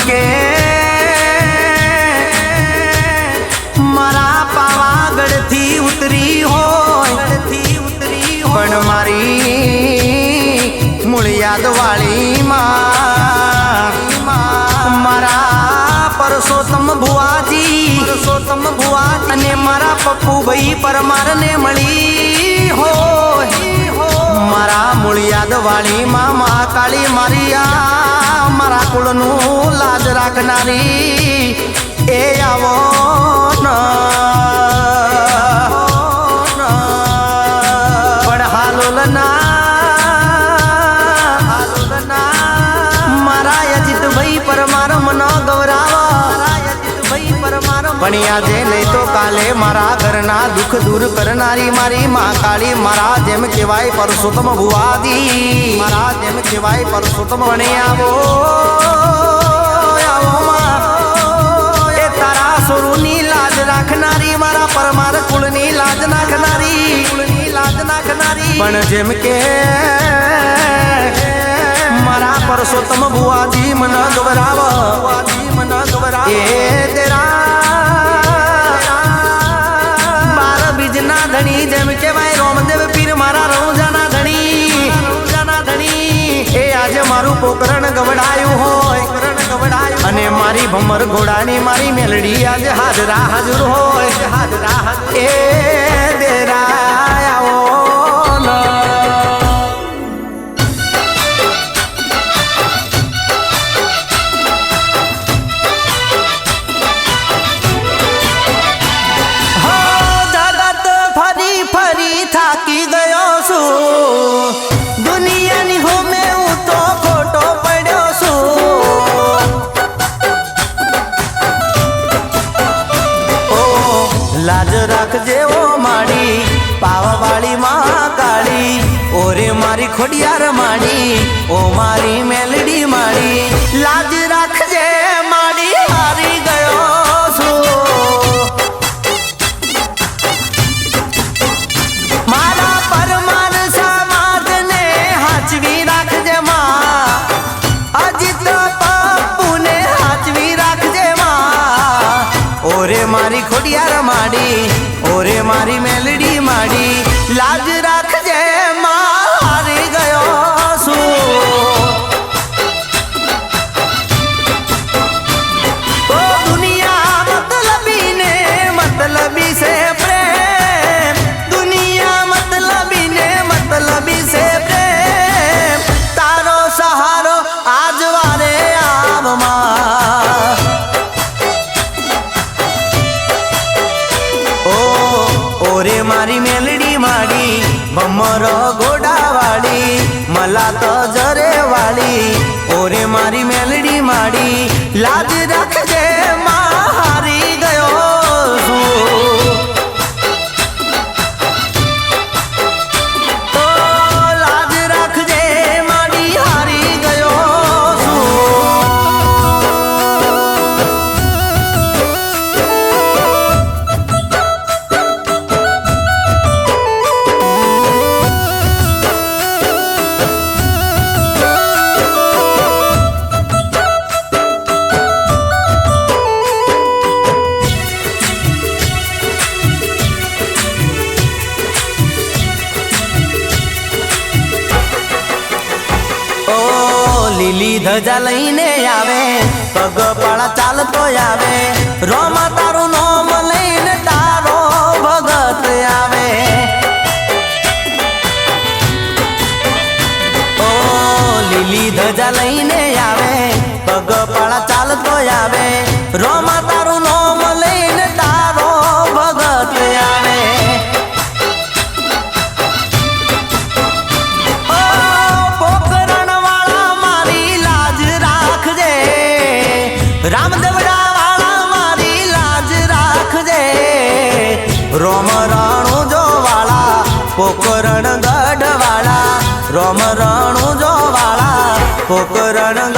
કે મારા પાવાગઢથી ઉતરી હોય પણ મારી મૂળ યાદ વાળી મારા પરસોત્તમ ભુવાજી અને મારા પપ્પુભાઈ પરમાર ને મળી હોય મારા મૂળ યાદ વાળી મહાકાળી મારી મારા કુળનું લાજ રાખનારી એ આવો પણ હાલોલના મારા અજીતભાઈ પરમાર મનો ગૌરાવા પણ આજે નહીં તો કાલે મારા ઘરના દુઃખ દૂર કરનારી મારી મહાકાળી મારા જેમ કહેવાય પરસોત્તમ ભુવાજી મારા જેમ કહેવાય પરસોત્તમ ભણી આવો એ તારા સોરુની લાજ રાખનારી મારા પરમાર કુળની લાજ નાખનારી પણ જેમ કે મારા પરસોત્તમ ભુવાજી મન ગવરાવ એ તેરા ધણી જેમ કે ભાઈ રોમદેવ પીર મારા રણુજાના ધણી એ આજે મારું પોકરણ ગવડાયું હોય અને મારી ભમર ઘોડાની મારી મેલડી આજે હાજર હોય એ દેરાયા થાકી ગયો છું દુનિયાની હોમે હું તો ખોટો પડ્યો છું ઓ લાજ રાખજે ઓ માડી પાવાવાળી મહાકાળી ઓરે મારી ખોડિયાર માડી ઓ મારી મેલડી માડી લાજ રાખજે માડી હારી ગયો છું ઓરે મારી ખોડિયાર માડી ઓરે મારી મેલડી માડી લાજ રાખજે હારી ગયો છું ઓ દુનિયા મતલબી ને મતલબી છે પ્રેમ દુનિયા મતલબી ને મતલબી છે પ્રેમ તારો સહારો આજ વારે આવમાં ઓરે મારી મેલડી માડી ભમર ઘોડાવાળી મલા તો જરે વાળી ઓરે મારી મેલડી માડી લાજ રાખજે હારી ગયો લાજ રાખજે માડી હારી ગયો લીલી ધજા લઈને આવે પગપાળા ચાલતો આવે રોમા તારું નોમ લઈને તારો ભગત આવે ઓ લીલી ધજા લઈને આવે પગપાળા ચાલતો આવે રોમા તારું નોમ લઈને તારો ભગત આવે રામદેવડા વાળા મારી લાજ રાખજે રોમ રણુજો વાળા પોકરણ ગઢ વાળા રોમ રણુજો વાળા પોકરણ